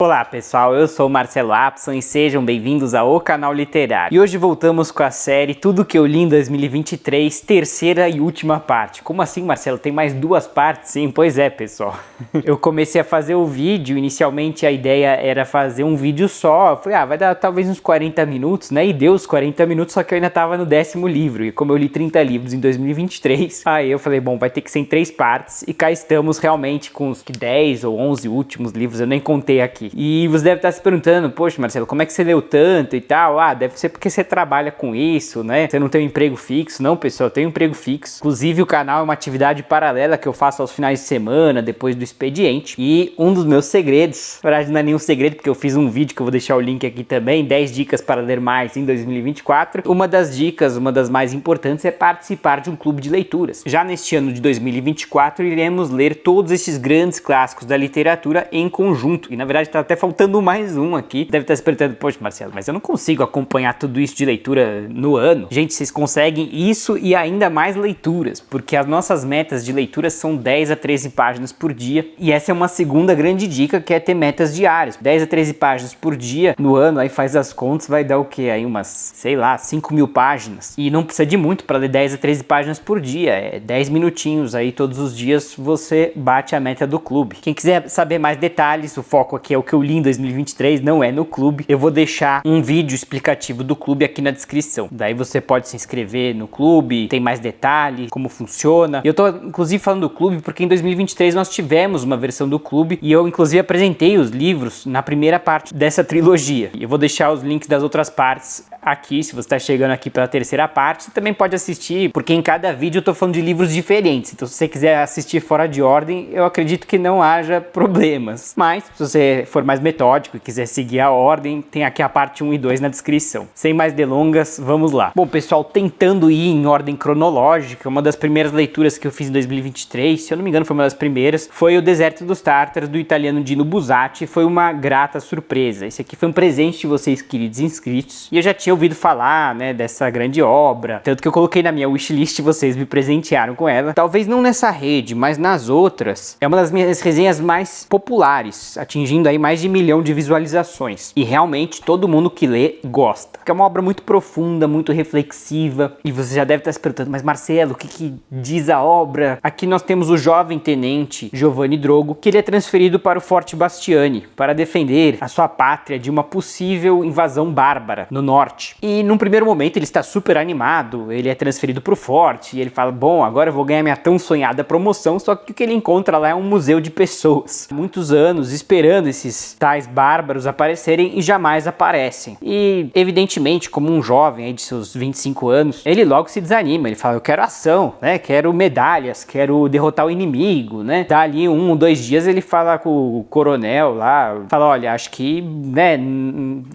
Olá pessoal, eu sou o Marcelo Apson e sejam bem-vindos ao Canal Literário. E hoje voltamos com a série Tudo que eu li em 2023, terceira e última parte. Como assim, Marcelo? Tem mais duas partes? Sim, pois é, pessoal. Eu comecei a fazer o vídeo, inicialmente a ideia era fazer um vídeo só. Eu falei, vai dar talvez uns 40 minutos, né? E deu os 40 minutos, só que eu ainda tava no 10º livro. E como eu li 30 livros em 2023, aí eu falei, bom, vai ter que ser em 3 partes. E cá estamos realmente com os 10 ou 11 últimos livros, eu nem contei aqui. E você deve estar se perguntando, poxa Marcelo, como é que você leu tanto e tal? Deve ser porque você trabalha com isso, né? Você não tem um emprego fixo. Não, pessoal, eu tenho um emprego fixo. Inclusive o canal é uma atividade paralela que eu faço aos finais de semana, depois do expediente. E um dos meus segredos, na verdade não é nenhum segredo, porque eu fiz um vídeo que eu vou deixar o link aqui também, 10 dicas para ler mais em 2024. Uma das dicas, uma das mais importantes, é participar de um clube de leituras. Já neste ano de 2024, iremos ler todos esses grandes clássicos da literatura em conjunto. E na verdade está até faltando mais um aqui. Deve estar se perguntando, poxa Marcelo, mas eu não consigo acompanhar tudo isso de leitura no ano. Gente, vocês conseguem isso e ainda mais leituras, porque as nossas metas de leitura são 10 a 13 páginas por dia. E essa é uma segunda grande dica, que é ter metas diárias. 10 a 13 páginas por dia no ano, aí faz as contas, vai dar o quê? Aí umas, sei lá, 5.000 páginas. E não precisa de muito para ler 10 a 13 páginas por dia. É 10 minutinhos aí todos os dias você bate a meta do clube. Quem quiser saber mais detalhes, o foco aqui é o que eu li em 2023, não é no clube. Eu vou deixar um vídeo explicativo do clube aqui na descrição. Daí você pode se inscrever no clube, tem mais detalhes, como funciona. Eu tô inclusive falando do clube porque em 2023 nós tivemos uma versão do clube e eu inclusive apresentei os livros na primeira parte dessa trilogia. Eu vou deixar os links das outras partes aqui, se você está chegando aqui pela terceira parte. Você também pode assistir, porque em cada vídeo eu tô falando de livros diferentes. Então se você quiser assistir fora de ordem, eu acredito que não haja problemas. Mas se você for mais metódico e quiser seguir a ordem, tem aqui a parte 1 e 2 na descrição. Sem mais delongas, vamos lá. Bom, pessoal, tentando ir em ordem cronológica, uma das primeiras leituras que eu fiz em 2023, se eu não me engano foi uma das primeiras, foi O Deserto dos Tártaros, do italiano Dino Buzzati. Foi uma grata surpresa. Esse aqui foi um presente de vocês, queridos inscritos, e eu já tinha ouvido falar, né, dessa grande obra, tanto que eu coloquei na minha wishlist, vocês me presentearam com ela. Talvez não nessa rede, mas nas outras, é uma das minhas resenhas mais populares, atingindo aí mais de 1 milhão de visualizações. E realmente todo mundo que lê gosta. Porque é uma obra muito profunda, muito reflexiva. E você já deve estar se perguntando, mas Marcelo, o que diz a obra? Aqui nós temos o jovem tenente Giovanni Drogo, que ele é transferido para o Forte Bastiani para defender a sua pátria de uma possível invasão bárbara no norte. E num primeiro momento ele está super animado, ele é transferido para o forte e ele fala, bom, agora eu vou ganhar minha tão sonhada promoção, só que o que ele encontra lá é um museu de pessoas. Muitos anos esperando esses tais bárbaros aparecerem e jamais aparecem. E evidentemente, como um jovem aí de seus 25 anos, ele logo se desanima, ele fala, eu quero ação, né? Quero medalhas, quero derrotar o inimigo, né? Dali 1 ou 2 dias ele fala com o coronel lá, fala, olha, acho que, né,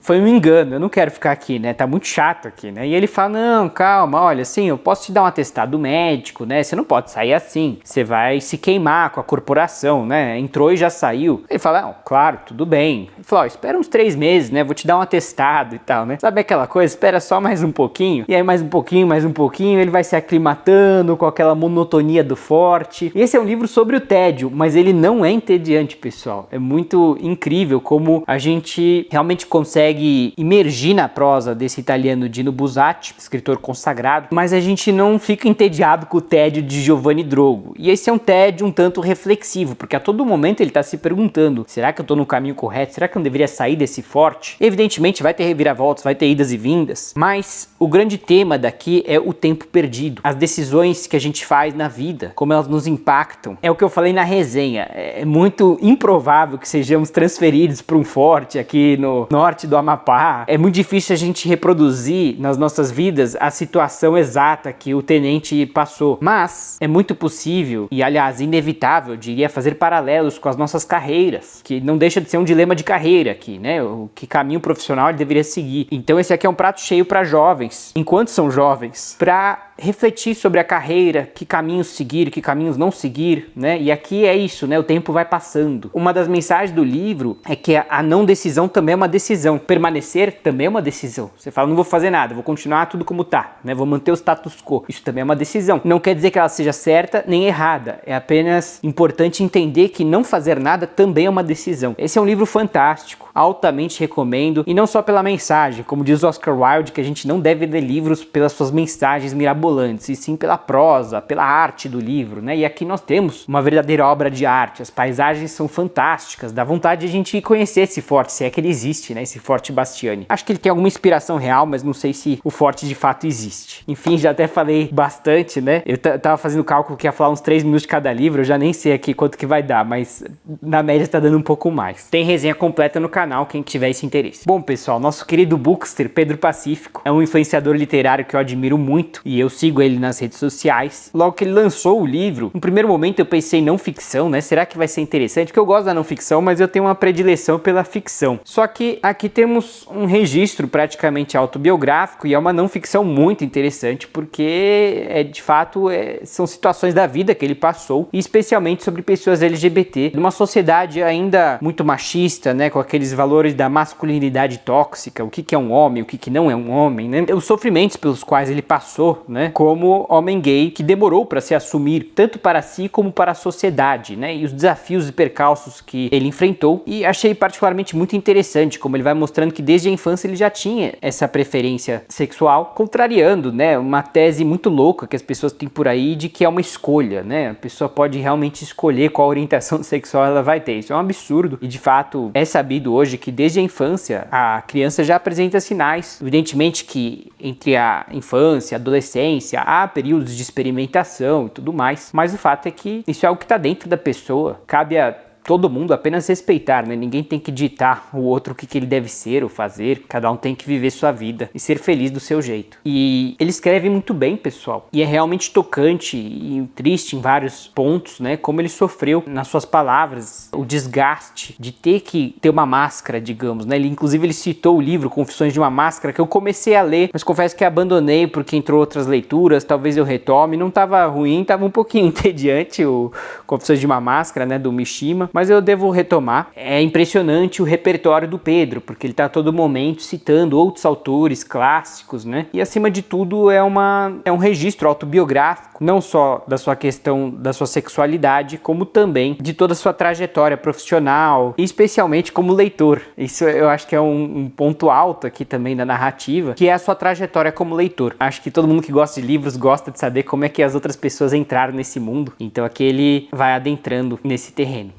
foi um engano, eu não quero ficar aqui, né? Tá muito chato aqui, né? E ele fala, não, calma, olha, assim, eu posso te dar um atestado médico, né? Você não pode sair assim, você vai se queimar com a corporação, né? Entrou e já saiu. Ele fala, não, claro, tudo bem. Ele falou, espera uns 3 meses, né? Vou te dar um atestado e tal, né? Sabe aquela coisa? Espera só mais um pouquinho, e aí mais um pouquinho, ele vai se aclimatando com aquela monotonia do forte. Esse é um livro sobre o tédio, mas ele não é entediante, pessoal. É muito incrível como a gente realmente consegue imergir na prosa desse italiano Dino Buzzati, escritor consagrado, mas a gente não fica entediado com o tédio de Giovanni Drogo. E esse é um tédio um tanto reflexivo, porque a todo momento ele está se perguntando, será que eu estou no caminho correto? Será que eu não deveria sair desse forte? Evidentemente vai ter reviravoltas, vai ter idas e vindas, mas o grande tema daqui é o tempo perdido, as decisões que a gente faz na vida, como elas nos impactam. É o que eu falei na resenha, é muito improvável que sejamos transferidos para um forte aqui no norte do Amapá. É muito difícil a gente reproduzir nas nossas vidas a situação exata que o tenente passou, mas é muito possível e, aliás, inevitável, eu diria, fazer paralelos com as nossas carreiras, que não deixa de ser um dilema de carreira aqui, né? O que caminho profissional ele deveria seguir. Então esse aqui é um prato cheio para jovens, enquanto são jovens, para refletir sobre a carreira, que caminhos seguir, que caminhos não seguir, né? E aqui é isso, né? O tempo vai passando. Uma das mensagens do livro é que a não decisão também é uma decisão. Permanecer também é uma decisão. Você fala, não vou fazer nada, vou continuar tudo como tá, né? Vou manter o status quo. Isso também é uma decisão. Não quer dizer que ela seja certa nem errada. É apenas importante entender que não fazer nada também é uma decisão. Esse é um livro fantástico, altamente recomendo, e não só pela mensagem, como diz Oscar Wilde, que a gente não deve ler livros pelas suas mensagens mirabolantes, e sim pela prosa, pela arte do livro, né? E aqui nós temos uma verdadeira obra de arte. As paisagens são fantásticas, dá vontade de a gente conhecer esse forte, se é que ele existe, né? Esse Forte Bastiani. Acho que ele tem alguma inspiração real, mas não sei se o forte de fato existe. Enfim, já até falei bastante, né? Eu tava fazendo cálculo que ia falar uns 3 minutos de cada livro, eu já nem sei aqui quanto que vai dar, mas na média tá dando um pouco mais. Tem resenha completa no canal, quem tiver esse interesse. Bom, pessoal, nosso querido bookster Pedro Pacífico é um influenciador literário que eu admiro muito e eu sigo ele nas redes sociais. Logo que ele lançou o livro, no primeiro momento eu pensei não ficção, né? Será que vai ser interessante? Porque eu gosto da não ficção, mas eu tenho uma predileção pela ficção. Só que aqui temos um registro praticamente autobiográfico e é uma não ficção muito interessante porque de fato são situações da vida que ele passou, e especialmente sobre pessoas LGBT, numa sociedade ainda muito machista, né? Com aqueles valores da masculinidade tóxica, o que é um homem, o que não é um homem, né? Os sofrimentos pelos quais ele passou, né? Como homem gay que demorou para se assumir, tanto para si como para a sociedade, né? E os desafios e percalços que ele enfrentou, e achei particularmente muito interessante como ele vai mostrando que desde a infância ele já tinha essa preferência sexual, contrariando, né? Uma tese muito louca que as pessoas têm por aí de que é uma escolha, né? A pessoa pode realmente escolher qual orientação sexual ela vai ter. Isso é um absurdo e de fato é sabido hoje que desde a infância a criança já apresenta sinais. Evidentemente que entre a infância e a adolescência há períodos de experimentação e tudo mais, mas o fato é que isso é algo que está dentro da pessoa. Cabe a todo mundo apenas respeitar, né? Ninguém tem que ditar o outro o que ele deve ser ou fazer. Cada um tem que viver sua vida e ser feliz do seu jeito. E ele escreve muito bem, pessoal. E é realmente tocante e triste em vários pontos, né? Como ele sofreu nas suas palavras, o desgaste de ter que ter uma máscara, digamos, né? Inclusive ele citou o livro Confissões de uma Máscara, que eu comecei a ler, mas confesso que abandonei porque entrou outras leituras, talvez eu retome. Não estava ruim, estava um pouquinho entediante o Confissões de uma Máscara, né? Do Mishima. Mas eu devo retomar. É impressionante o repertório do Pedro, porque ele está a todo momento citando outros autores clássicos, né? E acima de tudo é um registro autobiográfico, não só da sua questão da sua sexualidade, como também de toda a sua trajetória profissional, e especialmente como leitor. Isso eu acho que é um ponto alto aqui também da narrativa, que é a sua trajetória como leitor. Acho que todo mundo que gosta de livros gosta de saber como é que as outras pessoas entraram nesse mundo, então aqui ele vai adentrando nesse terreno.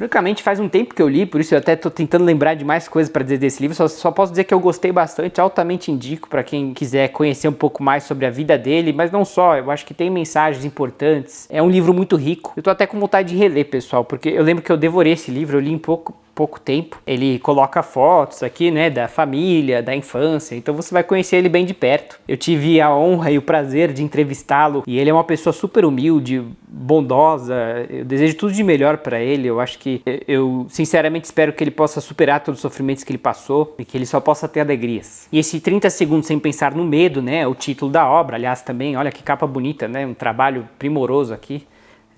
Faz um tempo que eu li, por isso eu até tô tentando lembrar de mais coisas para dizer desse livro, só posso dizer que eu gostei bastante, altamente indico para quem quiser conhecer um pouco mais sobre a vida dele, mas não só, eu acho que tem mensagens importantes, é um livro muito rico. Eu tô até com vontade de reler, pessoal, porque eu lembro que eu devorei esse livro, eu li em pouco tempo. Ele coloca fotos aqui, né, da família, da infância, então você vai conhecer ele bem de perto. Eu tive a honra e o prazer de entrevistá-lo e ele é uma pessoa super humilde, bondosa. Eu desejo tudo de melhor para ele. Eu acho que eu sinceramente espero que ele possa superar todos os sofrimentos que ele passou e que ele só possa ter alegrias. E esse 30 segundos sem pensar no medo, né, é o título da obra, aliás, também, olha que capa bonita, né, um trabalho primoroso aqui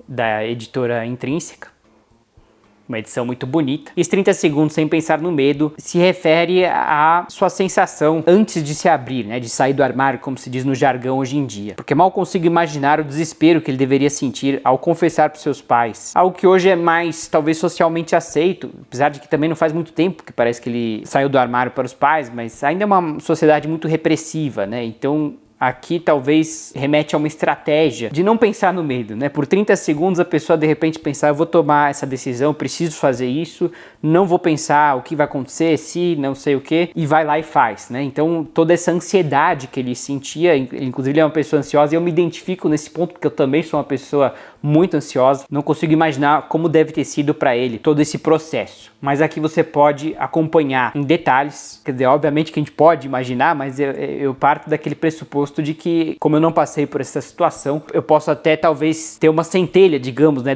da editora Intrínseca. Uma edição muito bonita. Esse 30 segundos sem pensar no medo se refere à sua sensação antes de se abrir, né? De sair do armário, como se diz no jargão hoje em dia. Porque mal consigo imaginar o desespero que ele deveria sentir ao confessar para seus pais. Algo que hoje é mais, talvez, socialmente aceito, apesar de que também não faz muito tempo que parece que ele saiu do armário para os pais, mas ainda é uma sociedade muito repressiva, né? Então aqui talvez remete a uma estratégia de não pensar no medo, né? Por 30 segundos a pessoa de repente pensar, eu vou tomar essa decisão, preciso fazer isso, não vou pensar o que vai acontecer, se não sei o que, e vai lá e faz, né? Então toda essa ansiedade que ele sentia, inclusive ele é uma pessoa ansiosa, e eu me identifico nesse ponto porque eu também sou uma pessoa muito ansiosa, não consigo imaginar como deve ter sido para ele todo esse processo. Mas aqui você pode acompanhar em detalhes, quer dizer, obviamente que a gente pode imaginar, mas eu parto daquele pressuposto de que, como eu não passei por essa situação, eu posso até talvez ter uma centelha, digamos, né,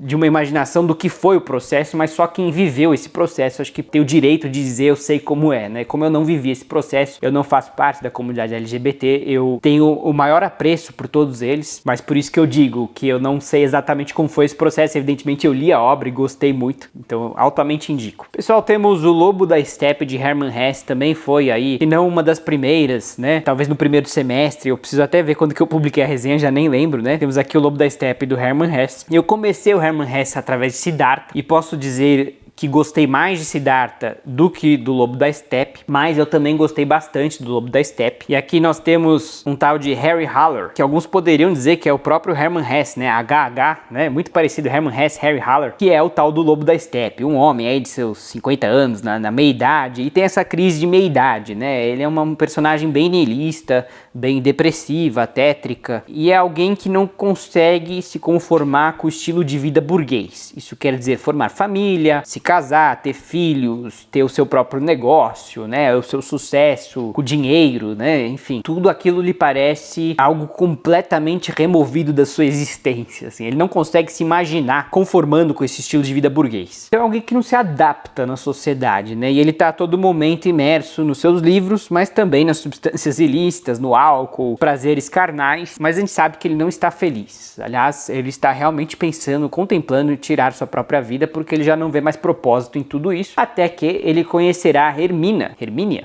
de uma imaginação do que foi o processo, mas só quem viveu esse processo acho que tem o direito de dizer eu sei como é, né? Como eu não vivi esse processo, eu não faço parte da comunidade LGBT, eu tenho o maior apreço por todos eles, mas por isso que eu digo que eu não sei exatamente como foi esse processo, evidentemente eu li a obra e gostei muito, então altamente indico. Pessoal, temos O Lobo da Steppe de Hermann Hesse, também foi aí, se não uma das primeiras, né, talvez no primeiro semestre, eu preciso até ver quando que eu publiquei a resenha, já nem lembro, né. Temos aqui O Lobo da Steppe do Hermann Hesse, e eu comecei o Hermann Hesse através de Siddhartha, e posso dizer que gostei mais de Siddhartha do que do Lobo da Steppe, mas eu também gostei bastante do Lobo da Steppe. E aqui nós temos um tal de Harry Haller, que alguns poderiam dizer que é o próprio Hermann Hesse, né, HH, né, muito parecido, Hermann Hesse, Harry Haller, que é o tal do Lobo da Steppe, um homem aí de seus 50 anos, na meia-idade, e tem essa crise de meia-idade, né, ele é um personagem bem niilista, bem depressiva, tétrica, e é alguém que não consegue se conformar com o estilo de vida burguês. Isso quer dizer formar família, se casar, ter filhos, ter o seu próprio negócio, né, o seu sucesso, o dinheiro, né, enfim, tudo aquilo lhe parece algo completamente removido da sua existência, assim, ele não consegue se imaginar conformando com esse estilo de vida burguês. Então é alguém que não se adapta na sociedade, né, e ele está a todo momento imerso nos seus livros, mas também nas substâncias ilícitas, no álcool, prazeres carnais, mas a gente sabe que ele não está feliz. Aliás, ele está realmente pensando, contemplando tirar sua própria vida, porque ele já não vê mais propósito em tudo isso, até que ele conhecerá a Hermínia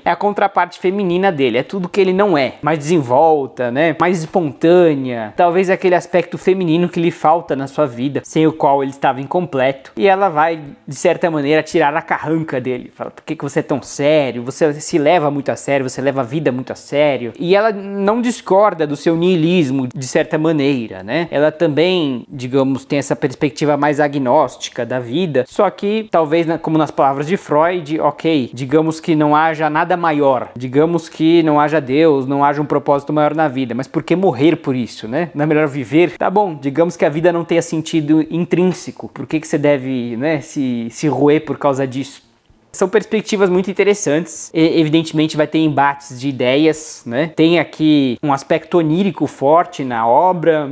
é a contraparte feminina dele, é tudo que ele não é, mais desenvolta, né, mais espontânea, talvez aquele aspecto feminino que lhe falta na sua vida, sem o qual ele estava incompleto, e ela vai, de certa maneira, tirar a carranca dele, fala, por que você é tão sério, você se leva muito a sério, você leva a vida muito a sério, e ela não discorda do seu niilismo, de certa maneira, né, ela também, digamos, tem essa perspectiva mais agnóstica da vida, só que talvez, como nas palavras de Freud, ok, digamos que não haja nada maior, digamos que não haja Deus, não haja um propósito maior na vida, mas por que morrer por isso, né? Não é melhor viver? Tá bom, digamos que a vida não tenha sentido intrínseco, por que você deve, né, se roer por causa disso? São perspectivas muito interessantes, evidentemente vai ter embates de ideias, né? Tem aqui um aspecto onírico forte na obra,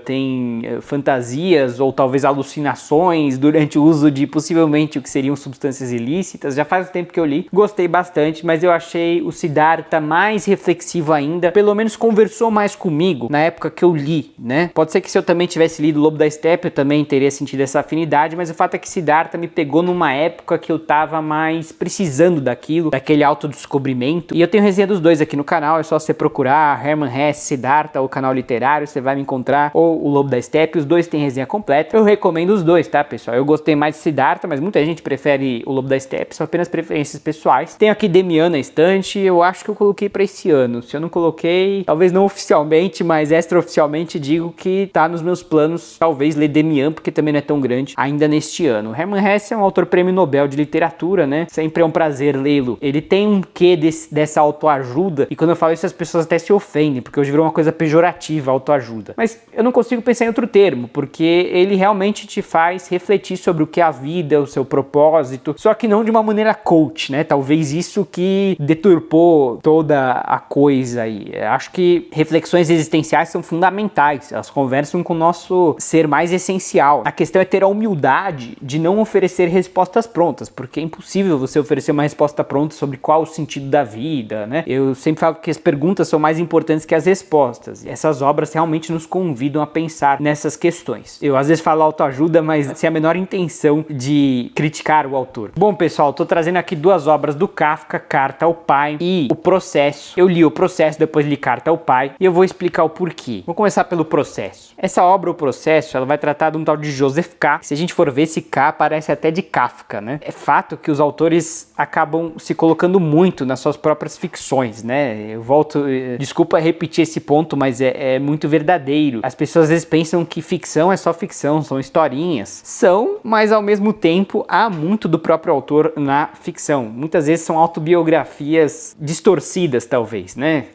tem fantasias ou talvez alucinações durante o uso de possivelmente o que seriam substâncias ilícitas, já faz tempo que eu li, gostei bastante, mas eu achei o Siddhartha mais reflexivo ainda, pelo menos conversou mais comigo na época que eu li, né? Pode ser que se eu também tivesse lido Lobo da Steppe eu também teria sentido essa afinidade, mas o fato é que Siddhartha me pegou numa época que eu tava mais precisando daquilo, daquele autodescobrimento. E eu tenho resenha dos dois aqui no canal, é só você procurar Hermann Hesse, Siddhartha, o canal literário, você vai me encontrar, ou o Lobo da Steppe, os dois têm resenha completa. Eu recomendo os dois, tá, pessoal? Eu gostei mais de Siddhartha, mas muita gente prefere o Lobo da Steppe, são apenas preferências pessoais. Tenho aqui Demian na estante, eu acho que eu coloquei pra esse ano. Se eu não coloquei, talvez não oficialmente, mas extraoficialmente digo que tá nos meus planos, talvez ler Demian, porque também não é tão grande ainda neste ano. Hermann Hesse é um autor prêmio Nobel de literatura, né? Sempre é um prazer lê-lo. Ele tem um quê dessa autoajuda, e quando eu falo isso as pessoas até se ofendem, porque hoje virou uma coisa pejorativa, autoajuda. Mas eu não consigo pensar em outro termo, porque ele realmente te faz refletir sobre o que é a vida, o seu propósito, só que não de uma maneira coach, né? Talvez isso que deturpou toda a coisa aí. Eu acho que reflexões existenciais são fundamentais, elas conversam com o nosso ser mais essencial. A questão é ter a humildade de não oferecer respostas prontas, porque é impossível você oferecer uma resposta pronta sobre qual o sentido da vida, né? Eu sempre falo que as perguntas são mais importantes que as respostas. Essas obras realmente nos convidam a pensar nessas questões. Eu às vezes falo autoajuda, mas sem a menor intenção de criticar o autor. Bom, pessoal, tô trazendo aqui duas obras do Kafka, Carta ao Pai e O Processo. Eu li O Processo, depois li Carta ao Pai, e eu vou explicar o porquê. Vou começar pelo Processo. Essa obra, O Processo, ela vai tratar de um tal de Joseph K. Se a gente for ver, esse K parece até de Kafka, né? É fato que os autores acabam se colocando muito nas suas próprias ficções, né? Eu volto, desculpa repetir esse ponto, mas é muito verdadeiro. As pessoas às vezes pensam que ficção é só ficção, são historinhas. São, mas ao mesmo tempo há muito do próprio autor na ficção. Muitas vezes são autobiografias distorcidas, talvez, né?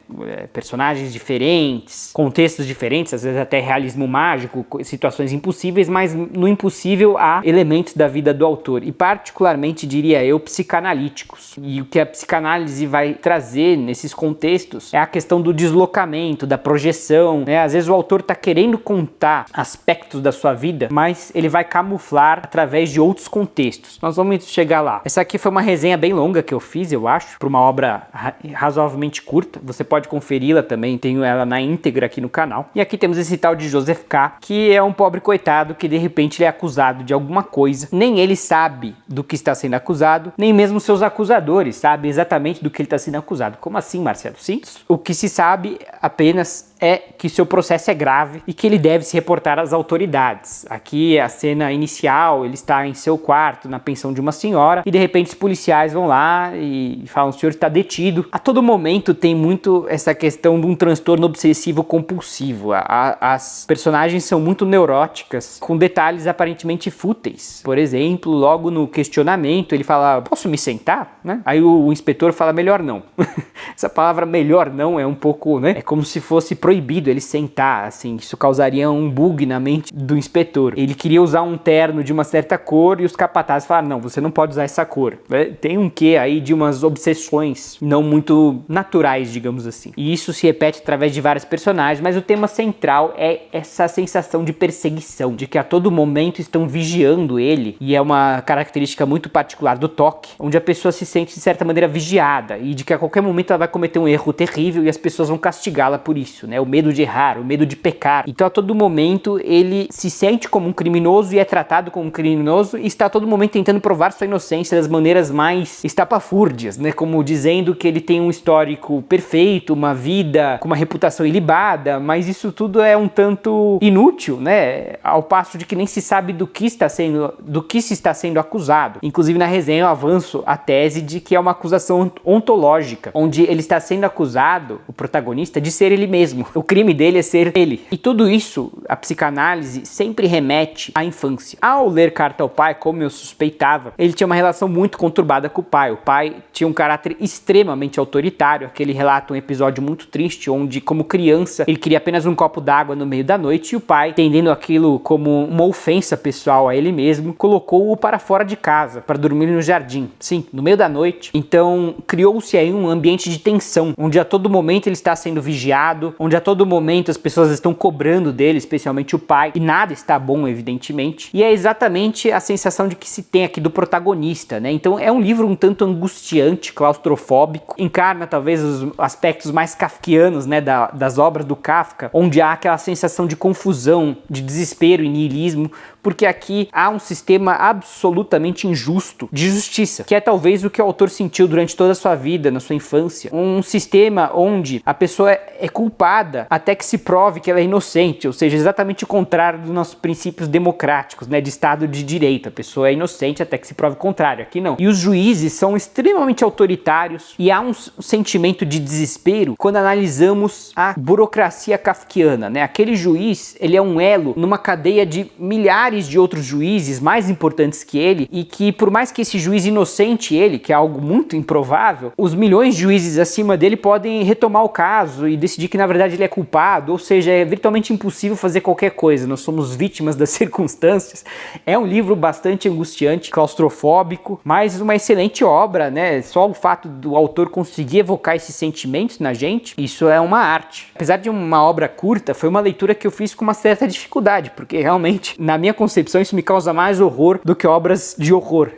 Personagens diferentes, contextos diferentes, às vezes até realismo mágico, situações impossíveis, mas no impossível há elementos da vida do autor. E particularmente diria diria eu, psicanalíticos. E o que a psicanálise vai trazer nesses contextos é a questão do deslocamento, da projeção, né? Às vezes o autor está querendo contar aspectos da sua vida, mas ele vai camuflar através de outros contextos. Nós vamos chegar lá. Essa aqui foi uma resenha bem longa que eu fiz, eu acho, para uma obra razoavelmente curta. Você pode conferi-la também, tenho ela na íntegra aqui no canal. E aqui temos esse tal de Joseph K, que é um pobre coitado que de repente ele é acusado de alguma coisa. Nem ele sabe do que está sendo acusado, nem mesmo seus acusadores sabem exatamente do que ele está sendo acusado. Como assim, Marcelo? Sim, o que se sabe apenas é que seu processo é grave e que ele deve se reportar às autoridades. Aqui a cena inicial, ele está em seu quarto, na pensão de uma senhora, e de repente os policiais vão lá e falam: o senhor está detido. A todo momento tem muito essa questão de um transtorno obsessivo compulsivo. As personagens são muito neuróticas, com detalhes aparentemente fúteis. Por exemplo, logo no questionamento ele fala: posso me sentar? Né? Aí o inspetor fala: melhor não. Essa palavra melhor não é um pouco, né? É como se fosse proibido ele sentar, assim, isso causaria um bug na mente do inspetor. Ele queria usar um terno de uma certa cor e os capatazes falaram: não, você não pode usar essa cor. Tem um quê aí de umas obsessões não muito naturais, digamos assim. E isso se repete através de vários personagens, mas o tema central é essa sensação de perseguição, de que a todo momento estão vigiando ele, e é uma característica muito particular do toque, onde a pessoa se sente de certa maneira vigiada, e de que a qualquer momento ela vai cometer um erro terrível e as pessoas vão castigá-la por isso, né? O medo de errar, o medo de pecar. Então a todo momento ele se sente como um criminoso e é tratado como um criminoso, e está a todo momento tentando provar sua inocência das maneiras mais estapafúrdias, né? Como dizendo que ele tem um histórico perfeito, uma vida com uma reputação ilibada, mas isso tudo é um tanto inútil, né? Ao passo de que nem se sabe do que se está sendo acusado. Inclusive na resenha eu avanço a tese de que é uma acusação ontológica, onde ele está sendo acusado, o protagonista, de ser ele mesmo. O crime dele é ser ele. E tudo isso, a psicanálise sempre remete à infância. Ao ler Carta ao Pai, como eu suspeitava, ele tinha uma relação muito conturbada com o pai. O pai tinha um caráter extremamente autoritário. Aquele relata um episódio muito triste, onde, como criança, ele queria apenas um copo d'água no meio da noite, e o pai, entendendo aquilo como uma ofensa pessoal a ele mesmo, colocou-o para fora de casa, para dormir no jardim. Sim, no meio da noite. Então, criou-se aí um ambiente de tensão, onde a todo momento ele está sendo vigiado, onde a todo momento as pessoas estão cobrando dele, especialmente o pai, e nada está bom, evidentemente. E é exatamente a sensação de que se tem aqui do protagonista, né? Então é um livro um tanto angustiante, claustrofóbico, encarna talvez os aspectos mais kafkianos, né, das obras do Kafka, onde há aquela sensação de confusão, de desespero e niilismo, porque aqui há um sistema absolutamente injusto de justiça, que é talvez o que o autor sentiu durante toda a sua vida, na sua infância. Um sistema onde a pessoa é culpada até que se prove que ela é inocente, ou seja, exatamente o contrário dos nossos princípios democráticos, né, de Estado de Direito. A pessoa é inocente até que se prove o contrário. Aqui não. E os juízes são extremamente autoritários, e há um sentimento de desespero quando analisamos a burocracia kafkiana, né? Aquele juiz, ele é um elo numa cadeia de milhares de outros juízes mais importantes que ele, e que por mais que esse juiz inocente ele, que é algo muito improvável, os milhões de juízes acima dele podem retomar o caso e decidir que na verdade ele é culpado, ou seja, é virtualmente impossível fazer qualquer coisa, nós somos vítimas das circunstâncias. É um livro bastante angustiante, claustrofóbico, mas uma excelente obra, né? Só o fato do autor conseguir evocar esses sentimentos na gente, isso é uma arte. Apesar de uma obra curta, foi uma leitura que eu fiz com uma certa dificuldade, porque realmente, na minha concepção, isso me causa mais horror do que obras de horror.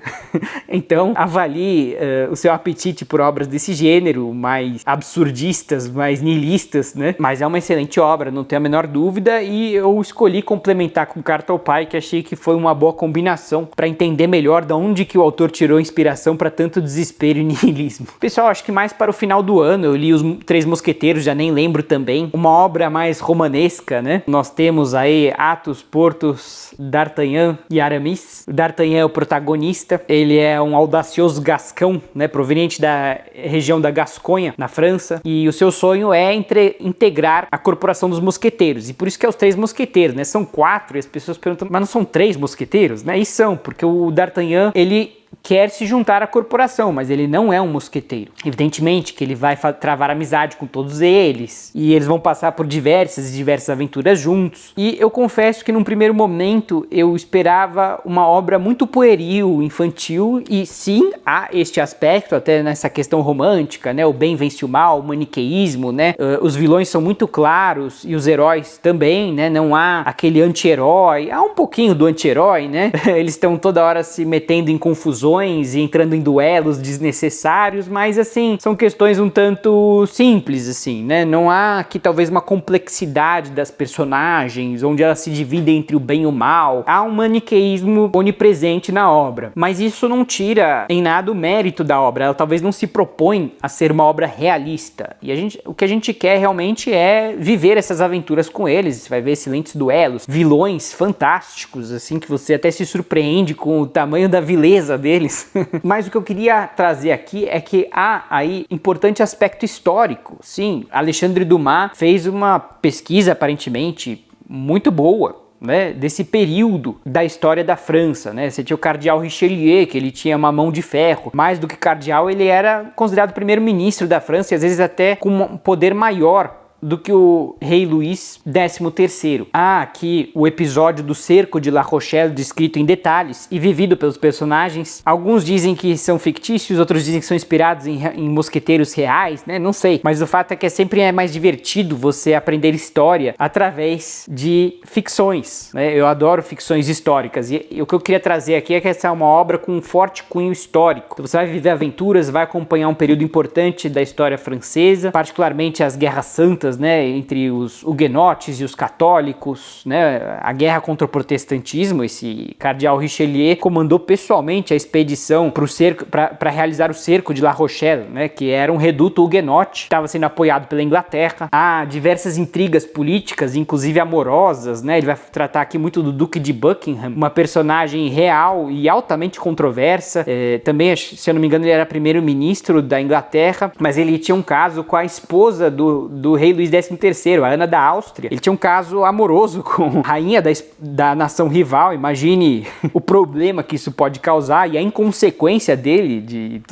Então, avalie o seu apetite por obras desse gênero, mais absurdistas, mais nihilistas, né? Mas é uma excelente obra, não tenho a menor dúvida, e eu escolhi complementar com Carta ao Pai, que achei que foi uma boa combinação para entender melhor de onde que o autor tirou inspiração para tanto desespero e nihilismo. Pessoal, acho que mais para o final do ano eu li Os Três Mosqueteiros, já nem lembro também, uma obra mais romanesca, né? Nós temos aí Athos, Porthos, D'Artagnan e Aramis. O D'Artagnan é o protagonista, ele é um audacioso gascão, né, proveniente da região da Gasconha, na França, e o seu sonho é integrar a corporação dos mosqueteiros, e por isso que é os Três Mosqueteiros, né? São 4, e as pessoas perguntam, mas não são 3 mosqueteiros, né? E são, porque o D'Artagnan, ele quer se juntar à corporação, mas ele não é um mosqueteiro. Evidentemente que ele vai travar amizade com todos eles, e eles vão passar por diversas aventuras juntos. E eu confesso que num primeiro momento eu esperava uma obra muito pueril, infantil, e sim, há este aspecto, até nessa questão romântica, né? O bem vence o mal, o maniqueísmo, né? Os vilões são muito claros, e os heróis também, né? Não há aquele anti-herói, há um pouquinho do anti-herói, né? Eles estão toda hora se metendo em confusões e entrando em duelos desnecessários, mas assim, são questões um tanto simples, assim, né? Não há aqui talvez uma complexidade das personagens, onde elas se dividem entre o bem e o mal. Há um maniqueísmo onipresente na obra, mas isso não tira em nada o mérito da obra. Ela talvez não se propõe a ser uma obra realista, e o que a gente quer realmente é viver essas aventuras com eles. Você vai ver excelentes duelos, vilões fantásticos, assim, que você até se surpreende com o tamanho da vileza deles. Mas o que eu queria trazer aqui é que há aí importante aspecto histórico. Sim, Alexandre Dumas fez uma pesquisa aparentemente muito boa, né, desse período da história da França, né? Você tinha o cardeal Richelieu, que ele tinha uma mão de ferro. Mais do que cardeal, ele era considerado primeiro-ministro da França, e às vezes até com um poder maior do que o rei Luís XIII. Há aqui o episódio do cerco de La Rochelle descrito em detalhes e vivido pelos personagens. Alguns dizem que são fictícios, outros dizem que são inspirados em mosqueteiros reais, né? Não sei, mas o fato é que sempre é mais divertido você aprender história através de ficções, né? Eu adoro ficções históricas, e o que eu queria trazer aqui é que essa é uma obra com um forte cunho histórico. Então você vai viver aventuras, vai acompanhar um período importante da história francesa, particularmente as Guerras Santas, né, entre os huguenotes e os católicos, né, a guerra contra o protestantismo. Esse cardeal Richelieu comandou pessoalmente a expedição para realizar o cerco de La Rochelle, né, que era um reduto huguenote, estava sendo apoiado pela Inglaterra. Há diversas intrigas políticas, inclusive amorosas, né, ele vai tratar aqui muito do Duque de Buckingham, uma personagem real e altamente controversa. Também, se eu não me engano, ele era primeiro-ministro da Inglaterra, mas ele tinha um caso com a esposa do rei Luís XIII, a Ana da Áustria. Ele tinha um caso amoroso com a rainha da nação rival. Imagine o problema que isso pode causar e a inconsequência dele.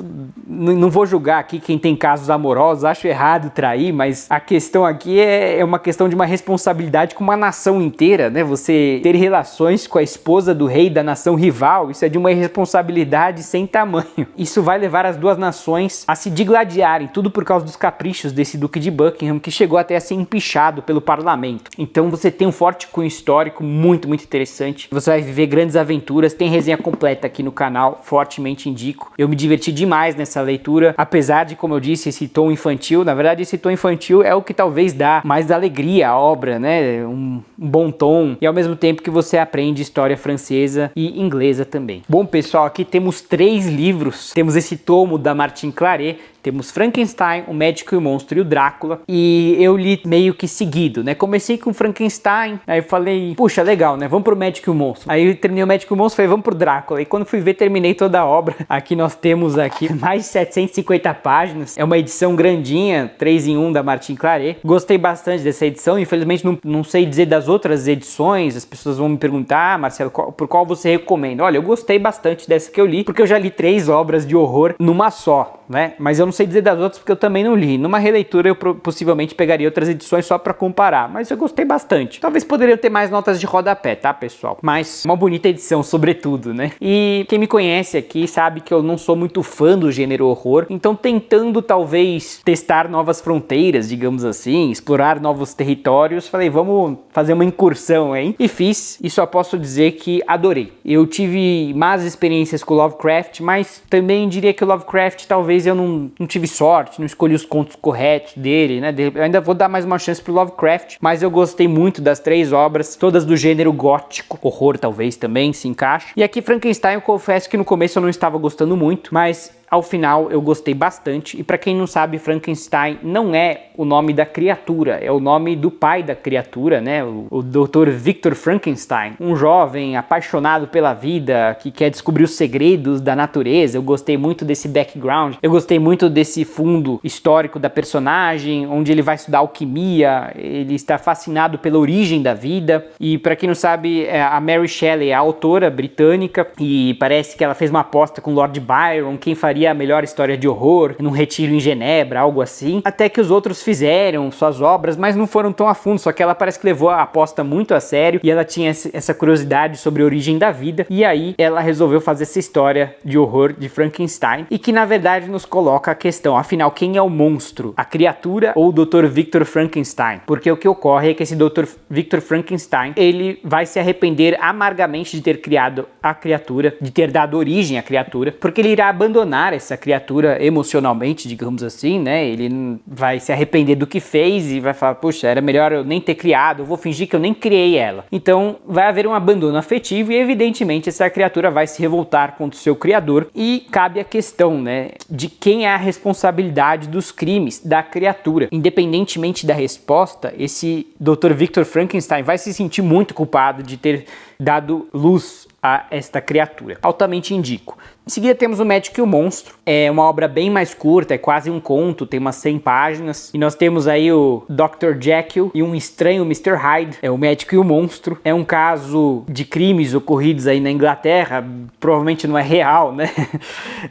Não vou julgar aqui quem tem casos amorosos, acho errado trair, mas a questão aqui é uma questão de uma responsabilidade com uma nação inteira, né? Você ter relações com a esposa do rei da nação rival, isso é de uma irresponsabilidade sem tamanho. Isso vai levar as duas nações a se digladiarem, tudo por causa dos caprichos desse Duque de Buckingham, que chegou até a ser empichado pelo parlamento. Então você tem um forte cunho histórico muito interessante. Você vai viver grandes aventuras. Tem resenha completa aqui no canal, fortemente indico. Eu me diverti demais nessa leitura, apesar de, como eu disse, esse tom infantil. Na verdade, esse tom infantil é o que talvez dá mais alegria à obra, né? Um bom tom, e ao mesmo tempo que você aprende história francesa e inglesa também. Bom, pessoal, aqui temos 3 livros. Temos esse tomo da Martin Claret, temos Frankenstein, o Médico e o Monstro e o Drácula, e eu li meio que seguido, né? Comecei com Frankenstein, aí eu falei, puxa, legal, né? Vamos pro Médico e o Monstro. Aí eu terminei o Médico e o Monstro, falei, vamos pro Drácula. E quando fui ver, terminei toda a obra. Aqui nós temos mais de 750 páginas. É uma edição grandinha, 3 em 1 da Martin Claret. Gostei bastante dessa edição, infelizmente não sei dizer das outras edições. As pessoas vão me perguntar, Marcelo, por qual você recomenda? Olha, eu gostei bastante dessa que eu li, porque eu já li 3 obras de horror numa só, né? Mas eu não sei dizer das outras porque eu também não li. Numa releitura eu possivelmente pegaria outras edições só pra comparar, mas eu gostei bastante. Talvez poderiam ter mais notas de rodapé, tá, pessoal? Mas uma bonita edição, sobretudo, né? E quem me conhece aqui sabe que eu não sou muito fã do gênero horror, então tentando talvez testar novas fronteiras, digamos assim, explorar novos territórios, falei, vamos fazer uma incursão, hein? E fiz, e só posso dizer que adorei. Eu tive más experiências com Lovecraft, mas também diria que o Lovecraft talvez eu não tive sorte, não escolhi os contos corretos dele, né? Eu ainda vou dar mais uma chance pro Lovecraft, mas eu gostei muito das 3 obras, todas do gênero gótico, horror talvez também se encaixe. E aqui Frankenstein eu confesso que no começo eu não estava gostando muito, mas ao final eu gostei bastante. E para quem não sabe, Frankenstein não é o nome da criatura, é o nome do pai da criatura, né? O Dr. Victor Frankenstein, um jovem apaixonado pela vida, que quer descobrir os segredos da natureza. Eu gostei muito desse background, eu gostei muito desse fundo histórico da personagem, onde ele vai estudar alquimia, ele está fascinado pela origem da vida. E para quem não sabe, a Mary Shelley é a autora britânica, e parece que ela fez uma aposta com Lord Byron, quem faria a melhor história de horror, num retiro em Genebra, algo assim. Até que os outros fizeram suas obras, mas não foram tão a fundo, só que ela parece que levou a aposta muito a sério, e ela tinha essa curiosidade sobre a origem da vida, e aí ela resolveu fazer essa história de horror de Frankenstein, e que na verdade nos coloca a questão, afinal, quem é o monstro? A criatura ou o Dr. Victor Frankenstein? Porque o que ocorre é que esse Dr. Victor Frankenstein, ele vai se arrepender amargamente de ter criado a criatura, de ter dado origem à criatura, porque ele irá abandonar essa criatura emocionalmente, digamos assim, né? Ele vai se arrepender do que fez e vai falar, poxa, era melhor eu nem ter criado, eu vou fingir que eu nem criei ela. Então vai haver um abandono afetivo e evidentemente essa criatura vai se revoltar contra o seu criador, e cabe a questão, né, de quem é a responsabilidade dos crimes da criatura. Independentemente da resposta, esse Dr. Victor Frankenstein vai se sentir muito culpado de ter dado luz a esta criatura. Altamente indico. Em seguida temos O Médico e o Monstro. É uma obra bem mais curta, é quase um conto, tem umas 100 páginas. E nós temos aí o Dr. Jekyll e um estranho Mr. Hyde. É O Médico e o Monstro. É um caso de crimes ocorridos aí na Inglaterra. Provavelmente não é real, né?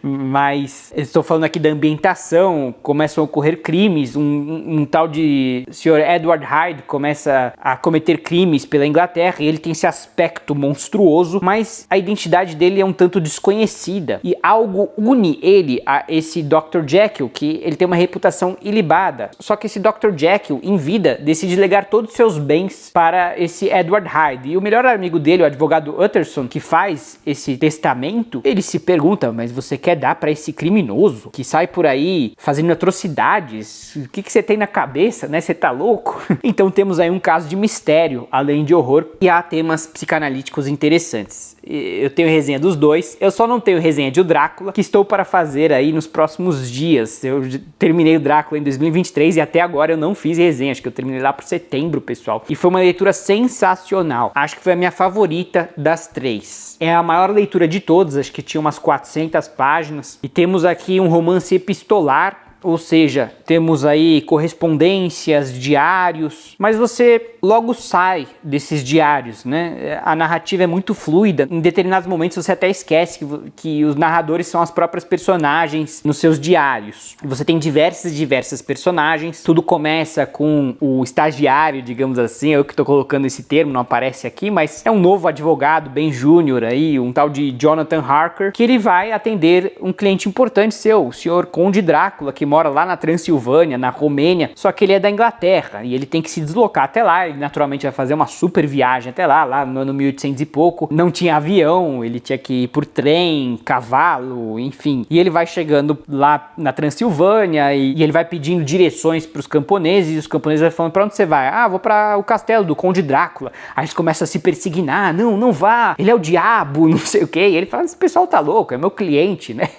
Mas estou falando aqui da ambientação. Começam a ocorrer crimes. Um tal de Sr. Edward Hyde começa a cometer crimes pela Inglaterra. E ele tem esse aspecto monstruoso, mas a identidade dele é um tanto desconhecida. E algo une ele a esse Dr. Jekyll, que ele tem uma reputação ilibada. Só que esse Dr. Jekyll, em vida, decide legar todos os seus bens para esse Edward Hyde. E o melhor amigo dele, o advogado Utterson, que faz esse testamento, ele se pergunta, mas você quer dar para esse criminoso que sai por aí fazendo atrocidades? O que você tem na cabeça, né? Você tá louco? Então temos aí um caso de mistério, além de horror, e há temas psicanalíticos interessantes. Eu tenho resenha dos dois, eu só não tenho resenha de O Drácula, que estou para fazer aí nos próximos dias. Eu terminei o Drácula em 2023 e até agora eu não fiz resenha, acho que eu terminei lá por setembro, pessoal. E foi uma leitura sensacional, acho que foi a minha favorita das três. É a maior leitura de todas, acho que tinha umas 400 páginas. E temos aqui um romance epistolar, ou seja, temos aí correspondências, diários, mas você logo sai desses diários, né? A narrativa é muito fluida, em determinados momentos você até esquece que os narradores são as próprias personagens nos seus diários. Você tem diversas personagens, tudo começa com o estagiário, digamos assim, eu que estou colocando esse termo, não aparece aqui, mas é um novo advogado, bem júnior aí, um tal de Jonathan Harker, que ele vai atender um cliente importante seu, o Sr. Conde Drácula, que mora lá na Transilvânia, na Romênia, só que ele é da Inglaterra e ele tem que se deslocar até lá. Ele naturalmente vai fazer uma super viagem até lá no ano 1800 e pouco. Não tinha avião, ele tinha que ir por trem, cavalo, enfim. E ele vai chegando lá na Transilvânia e ele vai pedindo direções para os camponeses, e os camponeses vão falando, para onde você vai? Ah, vou para o castelo do Conde Drácula. Aí eles começam a se persignar, não vá, ele é o diabo, não sei o que. E ele fala, esse pessoal tá louco, é meu cliente, né?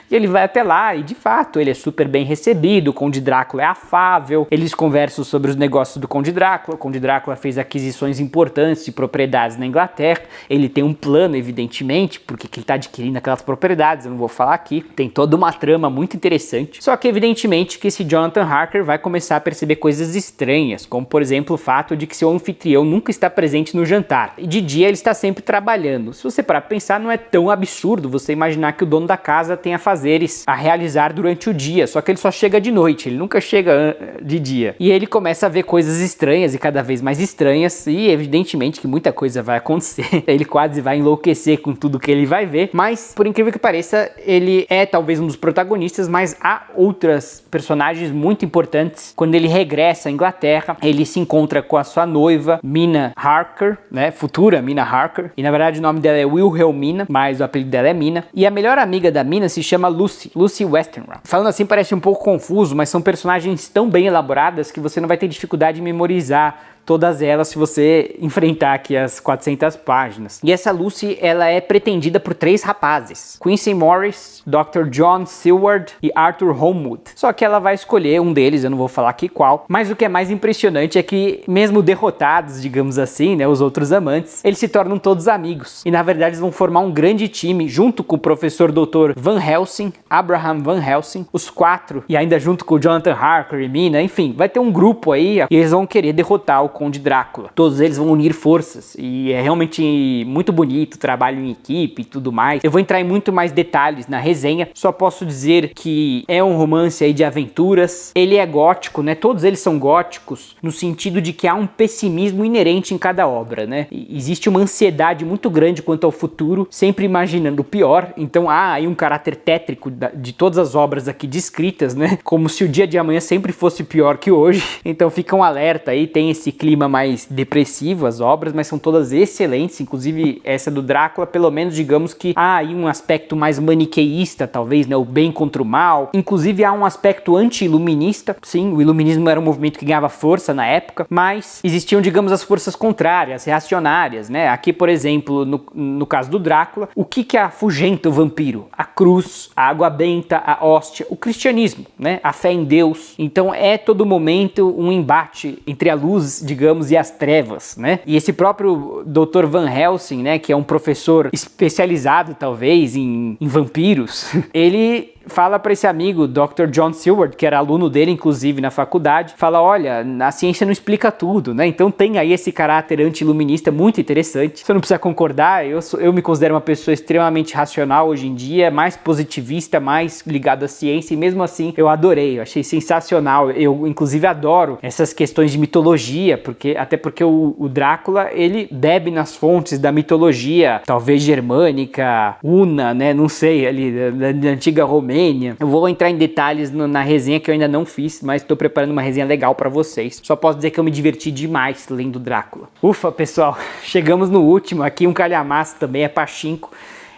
E ele vai até lá e de fato ele é super bem recebido, o Conde Drácula é afável, eles conversam sobre os negócios do Conde Drácula. O Conde Drácula fez aquisições importantes de propriedades na Inglaterra, ele tem um plano, evidentemente, porque que ele está adquirindo aquelas propriedades, eu não vou falar aqui, tem toda uma trama muito interessante, só que evidentemente que esse Jonathan Harker vai começar a perceber coisas estranhas, como por exemplo o fato de que seu anfitrião nunca está presente no jantar, e de dia ele está sempre trabalhando. Se você parar para pensar, não é tão absurdo você imaginar que o dono da casa tem afazeres a realizar durante o dia, só que ele só chega de noite, ele nunca chega de dia. E ele começa a ver coisas estranhas e cada vez mais estranhas, e evidentemente que muita coisa vai acontecer. Ele quase vai enlouquecer com tudo que ele vai ver, mas por incrível que pareça, ele é talvez um dos protagonistas, mas há outras personagens muito importantes. Quando ele regressa à Inglaterra, ele se encontra com a sua noiva, Mina Harker, né, futura Mina Harker, e na verdade o nome dela é Wilhelmina, mas o apelido dela é Mina, e a melhor amiga da Mina se chama Lucy Westenra. Falando assim parece um pouco confuso, mas são personagens tão bem elaboradas que você não vai ter dificuldade em memorizar todas elas se você enfrentar aqui as 400 páginas. E essa Lucy, ela é pretendida por 3 rapazes: Quincy Morris, Dr. John Seward e Arthur Homewood. Só que ela vai escolher um deles, eu não vou falar aqui qual, mas o que é mais impressionante é que, mesmo derrotados, digamos assim, né, os outros amantes, eles se tornam todos amigos. E na verdade eles vão formar um grande time, junto com o professor Dr. Van Helsing, Abraham Van Helsing, os 4, e ainda junto com o Jonathan Harker e Mina, enfim, vai ter um grupo aí, e eles vão querer derrotar o Conde Drácula. Todos eles vão unir forças, e é realmente muito bonito, trabalho em equipe e tudo mais. Eu vou entrar em muito mais detalhes na resenha, só posso dizer que é um romance aí de aventuras, ele é gótico, né, todos eles são góticos, no sentido de que há um pessimismo inerente em cada obra, né, e existe uma ansiedade muito grande quanto ao futuro, sempre imaginando o pior, então há aí um caráter tétrico de todas as obras aqui descritas, né, como se o dia de amanhã sempre fosse pior que hoje, então fica um alerta aí, tem esse clima mais depressivo as obras, mas são todas excelentes, inclusive essa do Drácula, pelo menos digamos que há aí um aspecto mais maniqueísta, talvez, né, o bem contra o mal, inclusive há um aspecto anti-iluminista, sim, o iluminismo era um movimento que ganhava força na época, mas existiam, digamos, as forças contrárias, reacionárias, né, aqui, por exemplo, no caso do Drácula, o que afugenta o vampiro? A cruz, a água benta, a hóstia, o cristianismo, né, a fé em Deus. Então é todo momento um embate entre a luz, digamos, e as trevas, né, e esse próprio Dr. Van Helsing, né, que é um professor especializado, talvez, em vampiros, ele fala para esse amigo, Dr. John Seward, que era aluno dele, inclusive, na faculdade, fala, olha, a ciência não explica tudo, né? Então tem aí esse caráter anti-iluminista muito interessante. Você não precisa concordar, eu me considero uma pessoa extremamente racional hoje em dia, mais positivista, mais ligado à ciência, e mesmo assim eu adorei, eu achei sensacional. Eu, inclusive, adoro essas questões de mitologia, até porque o Drácula, ele bebe nas fontes da mitologia, talvez germânica, una, né? Não sei, ali, da antiga Roma. Eu vou entrar em detalhes na resenha que eu ainda não fiz, mas estou preparando uma resenha legal para vocês. Só posso dizer que eu me diverti demais lendo Drácula. Ufa, pessoal, chegamos no último aqui, um calhamaço também, é pachinko.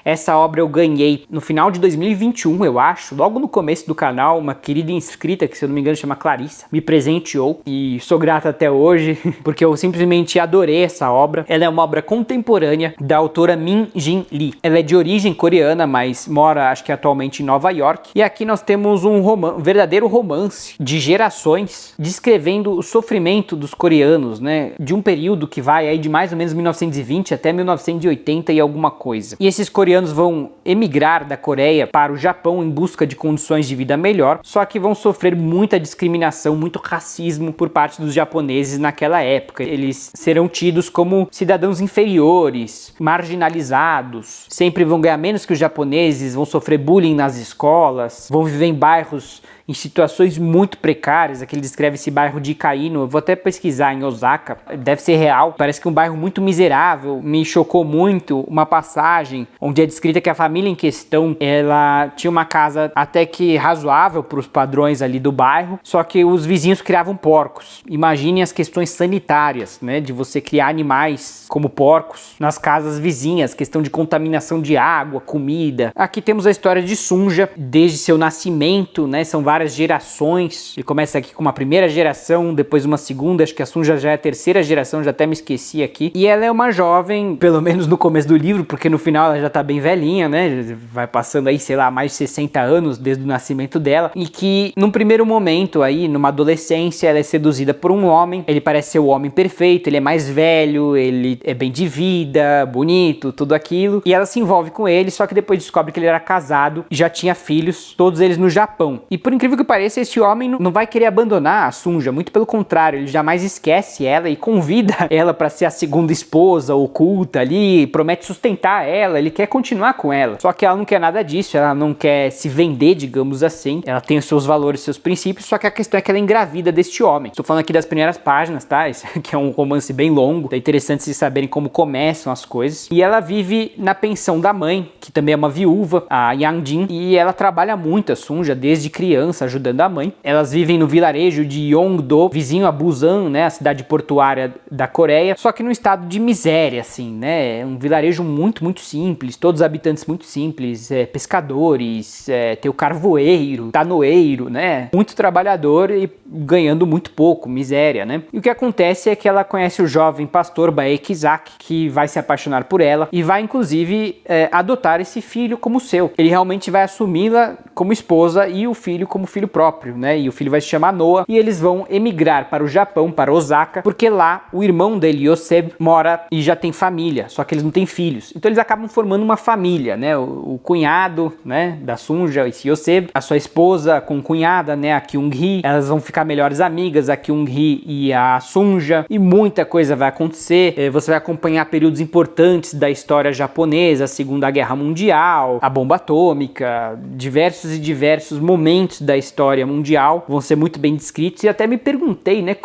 Essa obra eu ganhei no final de 2021, eu acho, logo no começo do canal, uma querida inscrita, que se eu não me engano chama Clarissa, me presenteou e sou grato até hoje, porque eu simplesmente adorei essa obra. Ela é uma obra contemporânea da autora Min Jin Lee. Ela é de origem coreana, mas mora, acho que atualmente em Nova York. E aqui nós temos um verdadeiro romance de gerações, descrevendo o sofrimento dos coreanos, né, de um período que vai aí de mais ou menos 1920 até 1980 e alguma coisa. E esses coreanos vão emigrar da Coreia para o Japão em busca de condições de vida melhor, só que vão sofrer muita discriminação, muito racismo por parte dos japoneses naquela época. Eles serão tidos como cidadãos inferiores, marginalizados, sempre vão ganhar menos que os japoneses, vão sofrer bullying nas escolas, vão viver em bairros em situações muito precárias. Aqui ele descreve esse bairro de Ikaino, eu vou até pesquisar em Osaka, deve ser real, parece que é um bairro muito miserável. Me chocou muito uma passagem onde é descrita que a família em questão, ela tinha uma casa até que razoável para os padrões ali do bairro, só que os vizinhos criavam porcos. Imaginem as questões sanitárias, né, de você criar animais como porcos nas casas vizinhas, questão de contaminação de água, comida. Aqui temos a história de Sunja, desde seu nascimento, né, são várias gerações. Ele começa aqui com uma primeira geração, depois uma segunda, acho que a Sunja já é a terceira geração, já até me esqueci aqui. E ela é uma jovem, pelo menos no começo do livro, porque no final ela já tá bem velhinha, né? Vai passando aí, sei lá, mais de 60 anos desde o nascimento dela. E que, num primeiro momento aí, numa adolescência, ela é seduzida por um homem. Ele parece ser o homem perfeito, ele é mais velho, ele é bem de vida, bonito, tudo aquilo. E ela se envolve com ele, só que depois descobre que ele era casado e já tinha filhos, todos eles no Japão. E por incrível que pareça, esse homem não vai querer abandonar a Sunja, muito pelo contrário, ele jamais esquece ela e convida ela para ser a segunda esposa oculta ali, promete sustentar ela, ele quer continuar com ela. Só que ela não quer nada disso, ela não quer se vender, digamos assim, ela tem os seus valores, seus princípios, só que a questão é que ela é engravida deste homem. Estou falando aqui das primeiras páginas, tá? Esse aqui é um romance bem longo, é interessante vocês saberem como começam as coisas. E ela vive na pensão da mãe, que também é uma viúva, a Yang Jin, e ela trabalha muito, a Sunja, desde criança, ajudando a mãe. Elas vivem no vilarejo de Yongdo, vizinho a Busan, né, a cidade portuária da Coreia, só que num estado de miséria, assim, né, um vilarejo muito, muito simples, todos habitantes muito simples, pescadores, tem o carvoeiro, tanoeiro, né? Muito trabalhador e ganhando muito pouco, miséria, né? E o que acontece é que ela conhece o jovem pastor Baek Isaac, que vai se apaixonar por ela e vai inclusive adotar esse filho como seu. Ele realmente vai assumi-la como esposa e o filho como filho próprio, né? E o filho vai se chamar Noah e eles vão emigrar para o Japão, para Osaka, porque lá o irmão dele, Yoseb, mora e já tem família, só que eles não têm filhos. Então eles acabam formando uma família, né? O cunhado, né, da Sunja, esse Yoseb, a sua esposa com cunhada, né, a Kyung-hee, elas vão ficar melhores amigas, a Kyung-hee e a Sunja, e muita coisa vai acontecer. Você vai acompanhar períodos importantes da história japonesa, a Segunda Guerra Mundial, a bomba atômica, diversos momentos da história mundial vão ser muito bem descritos. E até me perguntei, né,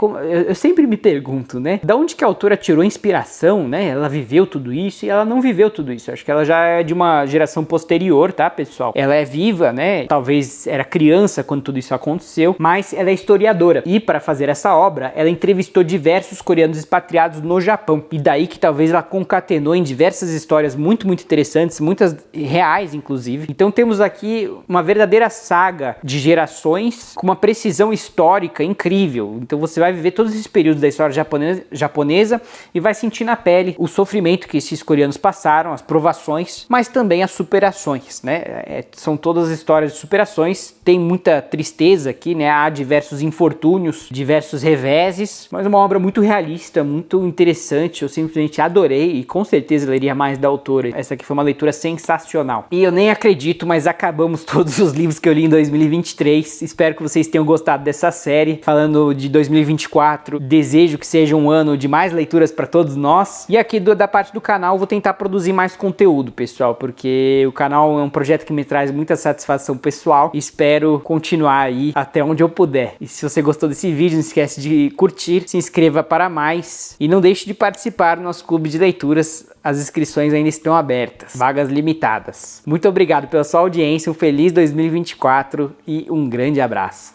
eu sempre me pergunto, né, da onde que a autora tirou inspiração, né? Ela viveu tudo isso e ela não viveu tudo isso. Eu acho que ela já é de uma geração posterior, tá, pessoal? Ela é viva, né? Talvez era criança quando tudo isso aconteceu, mas ela é historiadora. E para fazer essa obra, ela entrevistou diversos coreanos expatriados no Japão. E daí que talvez ela concatenou em diversas histórias muito interessantes, muitas reais, inclusive. Então temos aqui uma verdadeira saga de gerações com uma precisão histórica incrível. Então você vai viver todos esses períodos da história japonesa e vai sentir na pele o sofrimento que esses coreanos passaram, as provações, mas também as superações, né? São todas histórias de superações, tem muita tristeza aqui, né? Há diversos infortúnios, diversos reveses, mas uma obra muito realista, muito interessante. Eu simplesmente adorei e com certeza leria mais da autora. Essa aqui foi uma leitura sensacional. E eu nem acredito, mas acabamos todos os livros que eu li em 2023. Espero que vocês tenham gostado dessa série. Falando de 2024, desejo que seja um ano de mais leituras para todos nós. E aqui da parte do canal vou tentar produzir mais conteúdo, pessoal, porque o canal é um projeto que me traz muita satisfação pessoal. Espero continuar aí até onde eu puder. E se você gostou desse vídeo, não esquece de curtir, se inscreva para mais e não deixe de participar do nosso clube de leituras. As inscrições ainda estão abertas, vagas limitadas. Muito obrigado pela sua audiência, um feliz 2024 e um grande abraço.